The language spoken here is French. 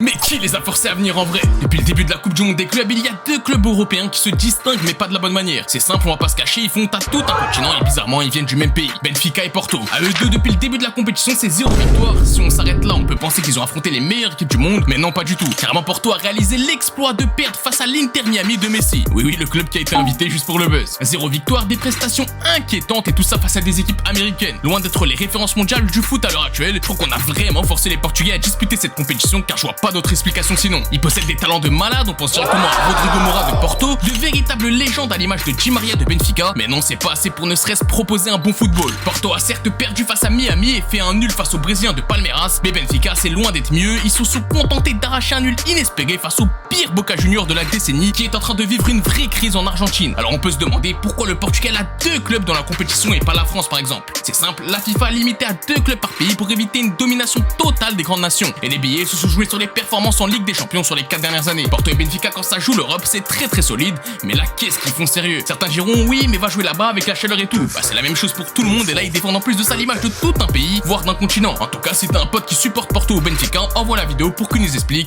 Mais qui les a forcés à venir en vrai? Depuis le début de la Coupe du Monde des clubs, il y a deux clubs européens qui se distinguent mais pas de la bonne manière. C'est simple, on va pas se cacher, ils font à tout un continent et bizarrement ils viennent du même pays, Benfica et Porto. À eux deux, depuis le début de la compétition, c'est 0 victoire. Si on s'arrête là, on peut penser qu'ils ont affronté les meilleures équipes du monde, mais non pas du tout. Carrément, Porto a réalisé l'exploit de perdre face à l'Inter Miami de Messi. Oui, le club qui a été invité juste pour le buzz. 0 victoire, des prestations inquiétantes et tout ça face à des équipes américaines. Loin d'être les références mondiales du foot à l'heure actuelle, je trouve qu'on a vraiment forcé les Portugais à disputer cette compétition car je vois pas d'autre explication sinon. Ils possèdent des talents de malade, on pense directement à Rodrigo Moura de Porto, de véritables légendes à l'image de Di Maria de Benfica, mais non, c'est pas assez pour ne serait-ce proposer un bon football. Porto a certes perdu face à Miami et fait un nul face aux Brésiliens de Palmeiras, mais Benfica c'est loin d'être mieux, ils se sont contentés d'arracher un nul inespéré face au pire Boca Juniors de la décennie qui est en train de vivre une vraie crise en Argentine. Alors on peut se demander pourquoi le Portugal a deux clubs dans la compétition et pas la France par exemple. C'est simple, la FIFA a limité à 2 clubs par pays pour éviter une domination totale des grandes nations. Et les billets se sont joués sur les performances en Ligue des Champions sur les 4 dernières années. Porto et Benfica quand ça joue l'Europe c'est très solide, mais là qu'est-ce qu'ils font sérieux? Certains diront oui mais va jouer là-bas avec la chaleur et tout. Bah c'est la même chose pour tout le monde et là ils défendent en plus de ça l'image de tout un pays, voire d'un continent. En tout cas si t'as un pote qui supporte Porto ou Benfica, envoie la vidéo pour qu'il nous explique